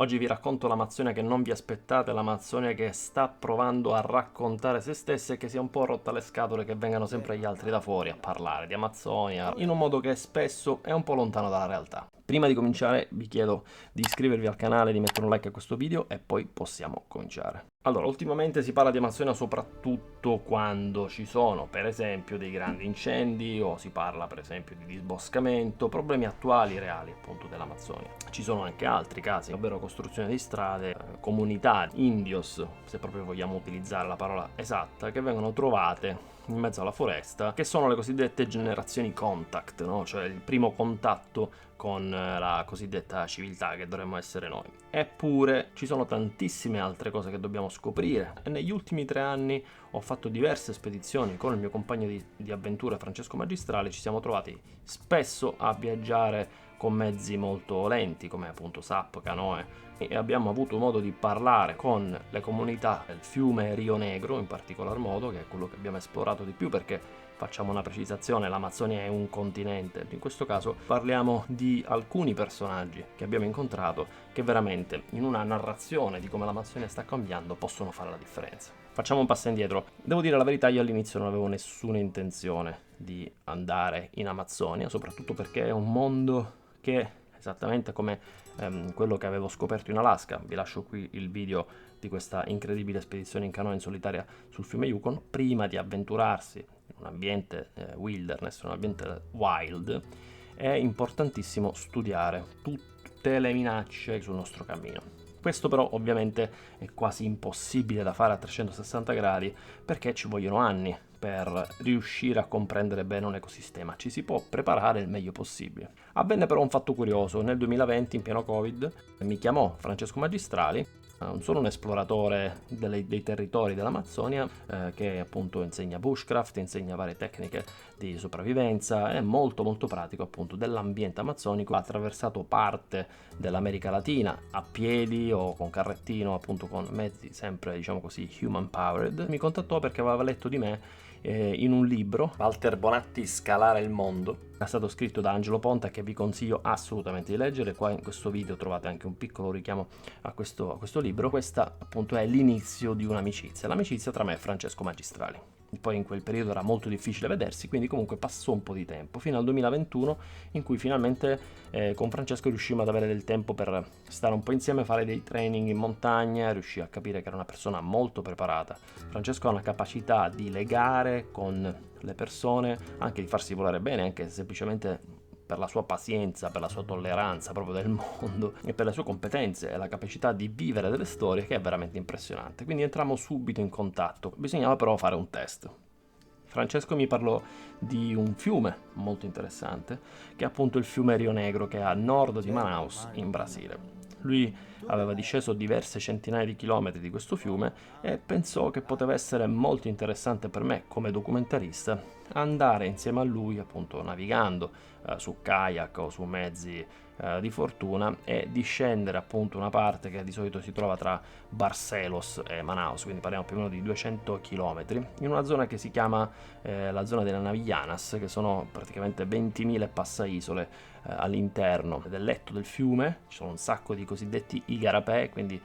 Oggi vi racconto l'Amazzonia che non vi aspettate, l'Amazzonia che sta provando a raccontare se stessa e che si è un po' rotta le scatole che vengano sempre gli altri da fuori a parlare di Amazzonia in un modo che spesso è un po' lontano dalla realtà. Prima di cominciare vi chiedo di iscrivervi al canale, di mettere un like a questo video e poi possiamo cominciare. Allora, ultimamente si parla di Amazzonia soprattutto quando ci sono, per esempio, dei grandi incendi o si parla, per esempio, di disboscamento, problemi attuali, reali, appunto, dell'Amazzonia. Ci sono anche altri casi, ovvero costruzione di strade, comunità, indios, se proprio vogliamo utilizzare la parola esatta, che vengono trovate in mezzo alla foresta, che sono le cosiddette generazioni contact, no? Cioè il primo contatto con la cosiddetta civiltà che dovremmo essere noi. Eppure ci sono tantissime altre cose che dobbiamo scoprire e negli ultimi 3 anni ho fatto diverse spedizioni con il mio compagno di avventura Francesco Magistrali. Ci siamo trovati spesso a viaggiare con mezzi molto lenti come appunto SUP, canoe, e abbiamo avuto modo di parlare con le comunità del fiume Rio Negro in particolar modo, che è quello che abbiamo esplorato di più perché, facciamo una precisazione, l'Amazzonia è un continente. In questo caso parliamo di alcuni personaggi che abbiamo incontrato che veramente in una narrazione di come l'Amazzonia sta cambiando possono fare la differenza. Facciamo un passo indietro. Devo dire la verità, io all'inizio non avevo nessuna intenzione di andare in Amazzonia, soprattutto perché è un mondo che, esattamente come quello che avevo scoperto in Alaska, vi lascio qui il video di questa incredibile spedizione in canoa in solitaria sul fiume Yukon, prima di avventurarsi in un ambiente wilderness, un ambiente wild, è importantissimo studiare tutte le minacce sul nostro cammino. Questo però ovviamente è quasi impossibile da fare a 360 gradi perché ci vogliono anni per riuscire a comprendere bene un ecosistema. Ci si può preparare il meglio possibile. Avvenne però un fatto curioso: nel 2020, in pieno Covid, mi chiamò Francesco Magistrali, non solo un esploratore dei territori dell'Amazzonia, che appunto insegna bushcraft, insegna varie tecniche di sopravvivenza, è molto molto pratico appunto dell'ambiente amazzonico, ha attraversato parte dell'America Latina a piedi o con carrettino, appunto con mezzi sempre diciamo così human powered. Mi contattò perché aveva letto di me in un libro, Walter Bonatti, Scalare il mondo. È stato scritto da Angelo Ponta, che vi consiglio assolutamente di leggere. Qua in questo video trovate anche un piccolo richiamo a questo libro. Questa appunto è l'inizio di un'amicizia, l'amicizia tra me e Francesco Magistrali. Poi in quel periodo era molto difficile vedersi, quindi comunque passò un po' di tempo, fino al 2021 in cui finalmente con Francesco riuscimmo ad avere del tempo per stare un po' insieme, fare dei training in montagna, riuscì a capire che era una persona molto preparata. Francesco ha una capacità di legare con le persone, anche di farsi volare bene, anche semplicemente per la sua pazienza, per la sua tolleranza proprio del mondo e per le sue competenze e la capacità di vivere delle storie, che è veramente impressionante. Quindi entrammo subito in contatto. Bisognava però fare un test. Francesco mi parlò di un fiume molto interessante, che è appunto il fiume Rio Negro, che è a nord di Manaus, in Brasile. Lui aveva disceso diverse centinaia di chilometri di questo fiume e pensò che poteva essere molto interessante per me come documentarista andare insieme a lui, appunto navigando su kayak o su mezzi di fortuna, e discendere appunto una parte che di solito si trova tra Barcelos e Manaus, quindi parliamo più o meno di 200 km, in una zona che si chiama la zona delle Navillanas, che sono praticamente 20.000 passaisole all'interno del letto del fiume. Ci sono un sacco di cosiddetti igarapé, quindi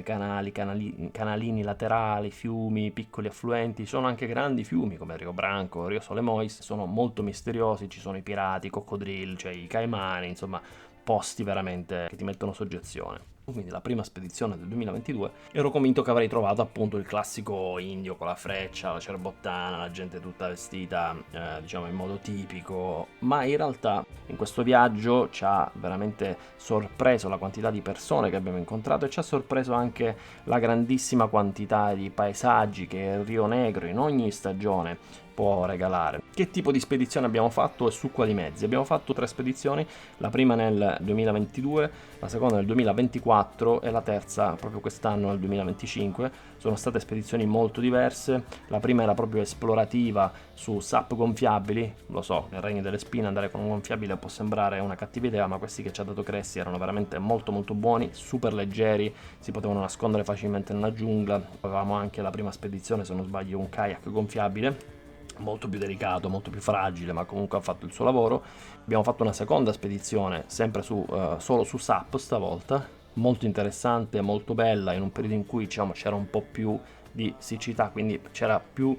canalini laterali, fiumi, piccoli affluenti. Ci sono anche grandi fiumi come Rio Branco, Rio Solemois, sono molto misteriosi, ci sono i pirati, i coccodrilli, cioè i caimani, insomma posti veramente che ti mettono soggezione. Quindi la prima spedizione del 2022 ero convinto che avrei trovato appunto il classico indio con la freccia, la cerbottana, la gente tutta vestita diciamo in modo tipico, ma in realtà in questo viaggio ci ha veramente sorpreso la quantità di persone che abbiamo incontrato e ci ha sorpreso anche la grandissima quantità di paesaggi che il Rio Negro in ogni stagione può regalare. Che tipo di spedizione abbiamo fatto e su quali mezzi? Abbiamo fatto 3 spedizioni, la prima nel 2022, la seconda nel 2024 e la terza proprio quest'anno nel 2025. Sono state spedizioni molto diverse. La prima era proprio esplorativa su SUP gonfiabili. Lo so, nel regno delle spine andare con un gonfiabile può sembrare una cattiva idea, ma questi che ci ha dato Cressi erano veramente molto molto buoni, super leggeri, si potevano nascondere facilmente nella giungla. Avevamo anche la prima spedizione, se non sbaglio, un kayak gonfiabile, molto più delicato, molto più fragile, ma comunque ha fatto il suo lavoro. Abbiamo fatto una seconda spedizione, sempre solo su SUP stavolta, molto interessante, molto bella, in un periodo in cui diciamo c'era un po' più di siccità, quindi c'era più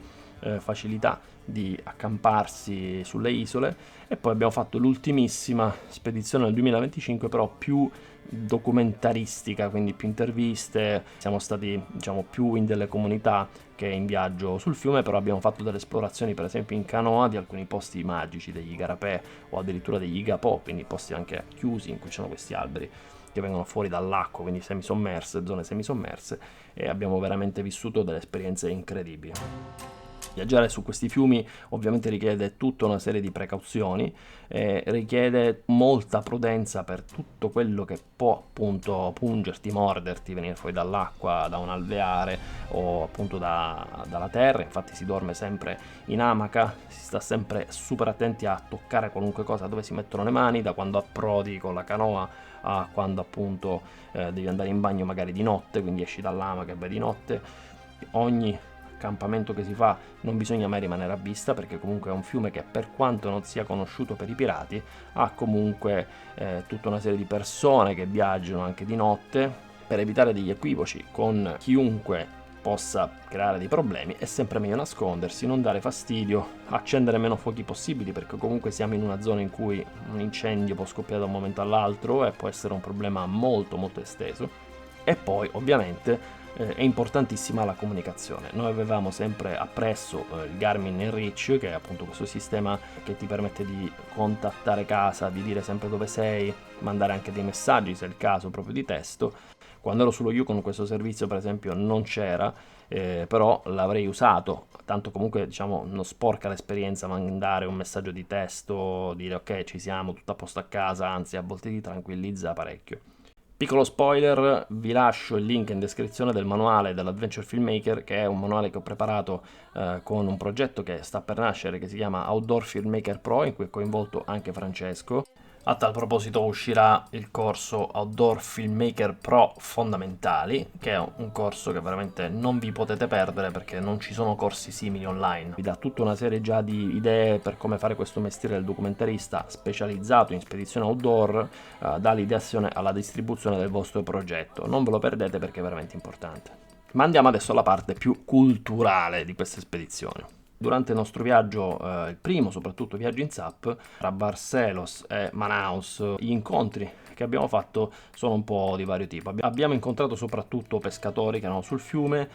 facilità di accamparsi sulle isole. E poi abbiamo fatto l'ultimissima spedizione nel 2025, però più documentaristica, quindi più interviste, siamo stati diciamo più in delle comunità che in viaggio sul fiume, però abbiamo fatto delle esplorazioni per esempio in canoa di alcuni posti magici, degli igarapé o addirittura degli igapò, quindi posti anche chiusi in cui ci sono questi alberi che vengono fuori dall'acqua, quindi semisommerse, zone semisommerse, e abbiamo veramente vissuto delle esperienze incredibili. Viaggiare su questi fiumi ovviamente richiede tutta una serie di precauzioni, richiede molta prudenza per tutto quello che può appunto pungerti, morderti, venire fuori dall'acqua, da un alveare o appunto dalla terra. Infatti si dorme sempre in amaca, si sta sempre super attenti a toccare qualunque cosa dove si mettono le mani, da quando approdi con la canoa a quando appunto devi andare in bagno magari di notte, quindi esci dall'amaca e vai di notte. Ogni accampamento che si fa non bisogna mai rimanere a vista, perché comunque è un fiume che, per quanto non sia conosciuto per i pirati, ha comunque tutta una serie di persone che viaggiano anche di notte. Per evitare degli equivoci con chiunque possa creare dei problemi è sempre meglio nascondersi, non dare fastidio, accendere meno fuochi possibili, perché comunque siamo in una zona in cui un incendio può scoppiare da un momento all'altro e può essere un problema molto molto esteso. E poi ovviamente è importantissima la comunicazione. Noi avevamo sempre appresso il Garmin Enreach, che è appunto questo sistema che ti permette di contattare casa, di dire sempre dove sei, mandare anche dei messaggi se è il caso, proprio di testo. Quando ero sullo Yukon questo servizio per esempio non c'era, però l'avrei usato, tanto comunque diciamo non sporca l'esperienza mandare un messaggio di testo, dire ok ci siamo, tutto a posto a casa, anzi a volte ti tranquillizza parecchio. Piccolo spoiler, vi lascio il link in descrizione del manuale dell'Adventure Filmmaker, che è un manuale che ho preparato con un progetto che sta per nascere, che si chiama Outdoor Filmmaker Pro, in cui è coinvolto anche Francesco. A tal proposito uscirà il corso Outdoor Filmmaker Pro Fondamentali, che è un corso che veramente non vi potete perdere, perché non ci sono corsi simili online. Vi dà tutta una serie già di idee per come fare questo mestiere del documentarista specializzato in spedizione outdoor, dall'ideazione alla distribuzione del vostro progetto. Non ve lo perdete perché è veramente importante. Ma andiamo adesso alla parte più culturale di queste spedizioni. Durante il nostro viaggio, il primo soprattutto viaggio in SUP, tra Barcelos e Manaus, gli incontri che abbiamo fatto sono un po' di vario tipo. Abbiamo incontrato soprattutto pescatori che erano sul fiume,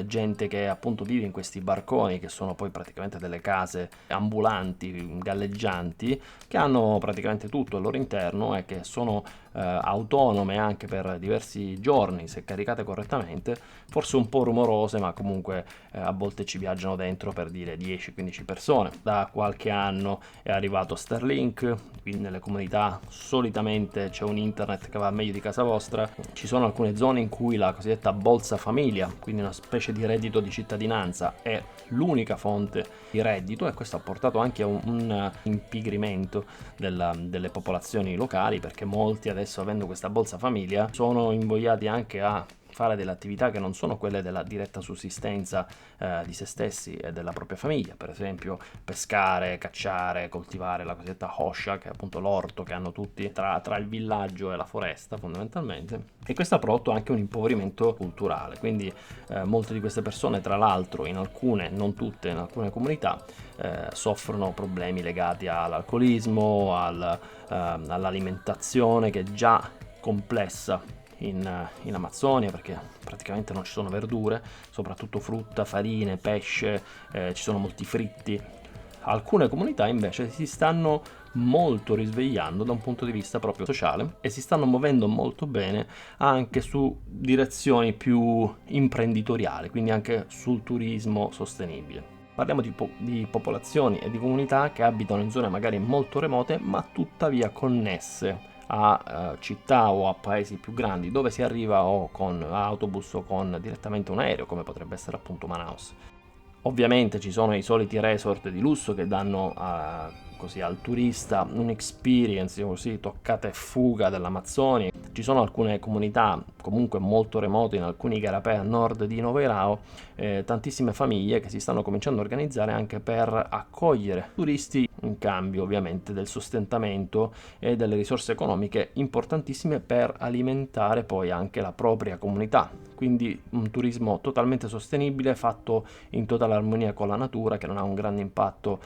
gente che appunto vive in questi barconi, che sono poi praticamente delle case ambulanti, galleggianti, che hanno praticamente tutto al loro interno e che sono autonome anche per diversi giorni se caricate correttamente, forse un po' rumorose, ma comunque a volte ci viaggiano dentro per dire 10-15 persone. Da qualche anno è arrivato Starlink, quindi nelle comunità solitamente c'è un internet che va meglio di casa vostra. Ci sono alcune zone in cui la cosiddetta bolsa famiglia, quindi una specie di reddito di cittadinanza, è l'unica fonte di reddito, e questo ha portato anche a un impigrimento delle popolazioni locali, perché molti adesso, avendo questa bolsa famiglia, sono invogliati anche a fare delle attività che non sono quelle della diretta sussistenza di se stessi e della propria famiglia, per esempio pescare, cacciare, coltivare la cosiddetta hosha, che è appunto l'orto che hanno tutti tra il villaggio e la foresta fondamentalmente. E questo ha prodotto anche un impoverimento culturale, quindi molte di queste persone, tra l'altro in alcune, non tutte, in alcune comunità soffrono problemi legati all'alcolismo, all'alimentazione, che è già complessa in Amazzonia, perché praticamente non ci sono verdure, soprattutto frutta, farine, pesce, ci sono molti fritti. Alcune comunità invece si stanno molto risvegliando da un punto di vista proprio sociale e si stanno muovendo molto bene anche su direzioni più imprenditoriali, quindi anche sul turismo sostenibile. Parliamo di popolazioni e di comunità che abitano in zone magari molto remote, ma tuttavia connesse a città o a paesi più grandi, dove si arriva o con autobus o con direttamente un aereo, come potrebbe essere appunto Manaus. Ovviamente ci sono i soliti resort di lusso che danno così al turista un'experience così toccata e fuga dell'Amazzonia. Ci sono alcune comunità comunque molto remote, in alcuni igarapé a nord di Noveirao, tantissime famiglie che si stanno cominciando a organizzare anche per accogliere turisti in cambio ovviamente del sostentamento e delle risorse economiche importantissime per alimentare poi anche la propria comunità. Quindi un turismo totalmente sostenibile, fatto in totale armonia con la natura, che non ha un grande impatto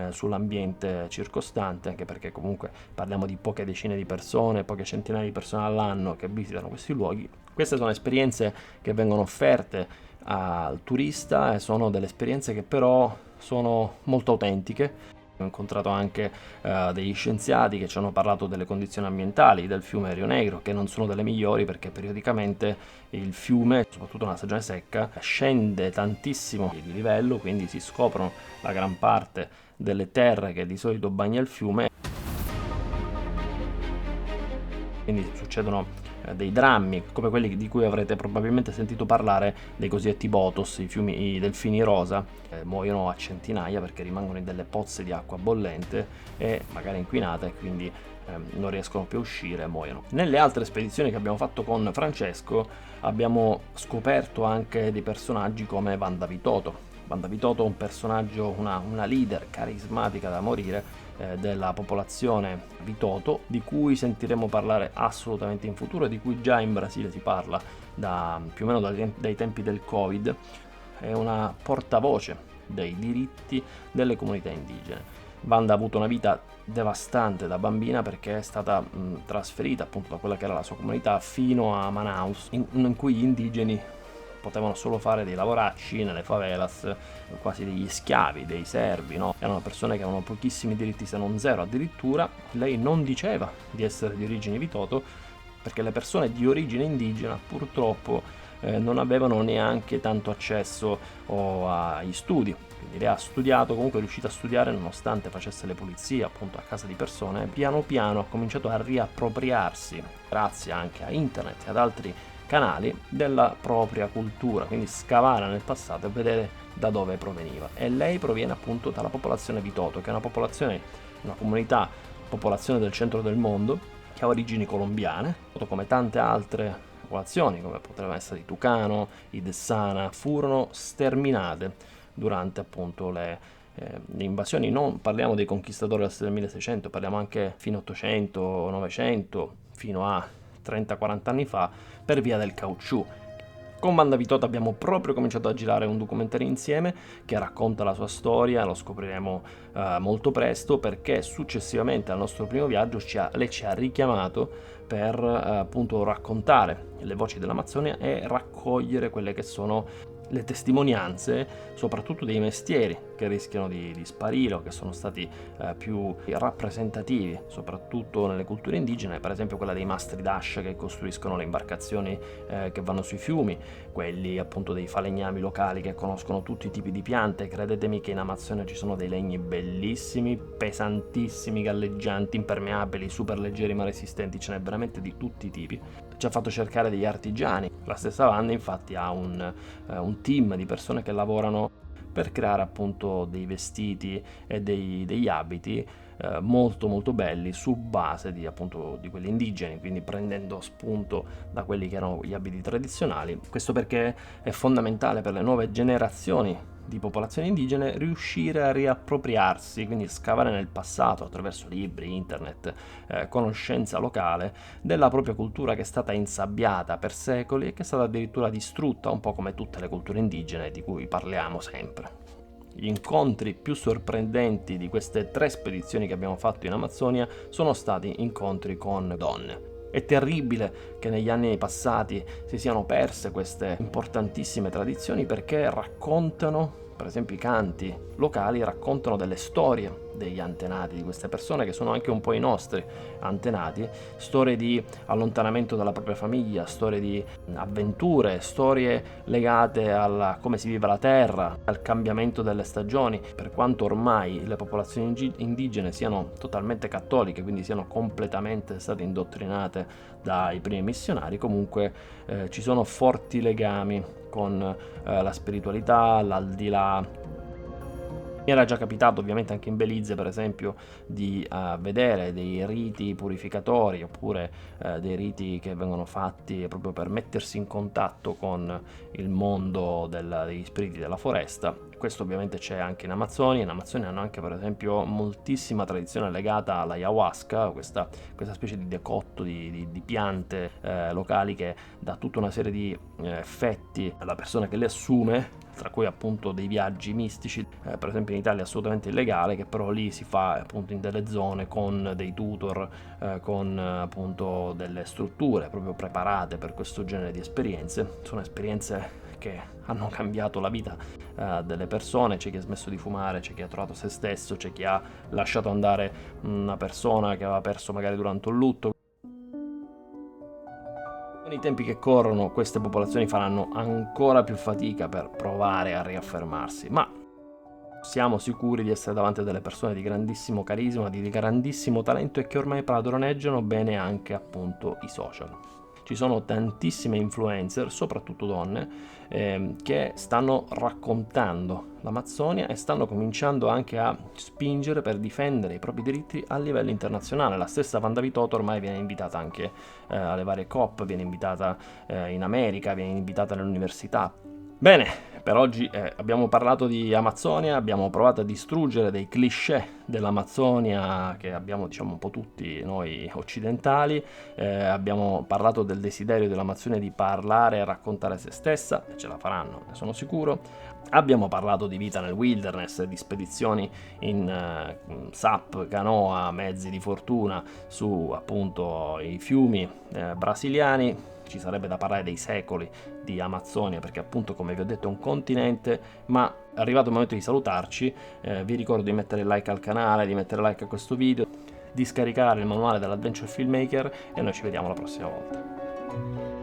sull'ambiente circostante, anche perché comunque parliamo di poche decine di persone, poche centinaia di persone all'anno che visitano questi luoghi. Queste sono esperienze che vengono offerte al turista e sono delle esperienze che però sono molto autentiche. Ho incontrato anche degli scienziati che ci hanno parlato delle condizioni ambientali del fiume Rio Negro, che non sono delle migliori perché periodicamente il fiume, soprattutto nella stagione secca, scende tantissimo di livello, quindi si scoprono la gran parte delle terre che di solito bagna il fiume. Quindi succedono dei drammi come quelli di cui avrete probabilmente sentito parlare, dei cosiddetti botos, i delfini rosa, muoiono a centinaia perché rimangono in delle pozze di acqua bollente e magari inquinata, e quindi non riescono più a uscire e muoiono. Nelle altre spedizioni che abbiamo fatto con Francesco abbiamo scoperto anche dei personaggi come Wanda Vitoto. Wanda Vitoto è un personaggio, una leader carismatica da morire della popolazione Vitoto, di cui sentiremo parlare assolutamente in futuro e di cui già in Brasile si parla da più o meno dai tempi del Covid. È una portavoce dei diritti delle comunità indigene. Wanda ha avuto una vita devastante da bambina perché è stata trasferita appunto da quella che era la sua comunità fino a Manaus, in cui gli indigeni potevano solo fare dei lavoracci nelle favelas, quasi degli schiavi, dei servi, no? Erano persone che avevano pochissimi diritti, se non zero addirittura. Lei non diceva di essere di origine Vitoto, perché le persone di origine indigena purtroppo non avevano neanche tanto accesso agli studi. Quindi lei ha studiato, comunque è riuscita a studiare nonostante facesse le pulizie appunto a casa di persone. Piano piano ha cominciato a riappropriarsi, grazie anche a internet e ad altri canali, della propria cultura, quindi scavare nel passato e vedere da dove proveniva. E lei proviene appunto dalla popolazione Vitoto, che è una comunità, popolazione del centro del mondo, che ha origini colombiane, come tante altre popolazioni, come potrebbero essere i Tucano, i Dessana, furono sterminate durante appunto le invasioni. Non parliamo dei conquistatori del 1600, parliamo anche fino 800, 900, fino a 30-40 anni fa, per via del caucciù. Con Wanda Vitoto abbiamo proprio cominciato a girare un documentario insieme che racconta la sua storia, lo scopriremo molto presto, perché successivamente al nostro primo viaggio lei ci ha richiamato per appunto raccontare le voci dell'Amazzonia e raccogliere quelle che sono le testimonianze, soprattutto dei mestieri che rischiano di sparire o che sono stati più rappresentativi, soprattutto nelle culture indigene, per esempio quella dei mastri d'ascia che costruiscono le imbarcazioni che vanno sui fiumi, quelli appunto dei falegnami locali che conoscono tutti i tipi di piante. Credetemi che in Amazzonia ci sono dei legni bellissimi, pesantissimi, galleggianti, impermeabili, super leggeri ma resistenti, ce n'è veramente di tutti i tipi. Ci ha fatto cercare degli artigiani. La stessa Wanda infatti ha un team di persone che lavorano per creare appunto dei vestiti e degli abiti molto molto belli su base di appunto di quelli indigeni, quindi prendendo spunto da quelli che erano gli abiti tradizionali. Questo perché è fondamentale per le nuove generazioni di popolazioni indigene riuscire a riappropriarsi, quindi scavare nel passato attraverso libri, internet, conoscenza locale della propria cultura, che è stata insabbiata per secoli e che è stata addirittura distrutta, un po' come tutte le culture indigene di cui parliamo sempre. Gli incontri più sorprendenti di queste 3 spedizioni che abbiamo fatto in Amazzonia sono stati incontri con donne. È terribile che negli anni passati si siano perse queste importantissime tradizioni, perché raccontano, per esempio i canti locali raccontano delle storie degli antenati di queste persone, che sono anche un po' i nostri antenati, storie di allontanamento dalla propria famiglia, storie di avventure, storie legate a come si vive la terra, al cambiamento delle stagioni. Per quanto ormai le popolazioni indigene siano totalmente cattoliche, quindi siano completamente state indottrinate dai primi missionari, comunque ci sono forti legami con la spiritualità, l'aldilà. Mi era già capitato ovviamente anche in Belize, per esempio, di vedere dei riti purificatori, oppure dei riti che vengono fatti proprio per mettersi in contatto con il mondo degli spiriti della foresta. Questo ovviamente c'è anche in Amazzonia. In Amazzonia hanno anche per esempio moltissima tradizione legata all'ayahuasca, questa specie di decotto di piante locali che dà tutta una serie di effetti alla persona che le assume, tra cui appunto dei viaggi mistici. Per esempio in Italia è assolutamente illegale, che però lì si fa appunto in delle zone con dei tutor, con appunto delle strutture proprio preparate per questo genere di esperienze. Sono esperienze che hanno cambiato la vita delle persone. C'è chi ha smesso di fumare, c'è chi ha trovato se stesso, c'è chi ha lasciato andare una persona che aveva perso magari durante un lutto. Con i tempi che corrono queste popolazioni faranno ancora più fatica per provare a riaffermarsi, ma siamo sicuri di essere davanti a delle persone di grandissimo carisma, di grandissimo talento e che ormai padroneggiano bene anche appunto i social. Ci sono tantissime influencer, soprattutto donne, che stanno raccontando l'Amazzonia e stanno cominciando anche a spingere per difendere i propri diritti a livello internazionale. La stessa Wanda Vitoto ormai viene invitata anche alle varie COP, viene invitata in America, viene invitata nelle università. Bene, per oggi abbiamo parlato di Amazzonia, abbiamo provato a distruggere dei cliché dell'Amazzonia che abbiamo diciamo un po' tutti noi occidentali, abbiamo parlato del desiderio dell'Amazzonia di parlare e raccontare se stessa, e ce la faranno, ne sono sicuro. Abbiamo parlato di vita nel wilderness, di spedizioni in SUP, canoa, mezzi di fortuna su appunto i fiumi brasiliani. Ci sarebbe da parlare dei secoli di Amazzonia, perché appunto, come vi ho detto, è un continente. Ma arrivato il momento di salutarci, vi ricordo di mettere like al canale, di mettere like a questo video, di scaricare il manuale dell'Adventure Filmmaker e noi ci vediamo la prossima volta.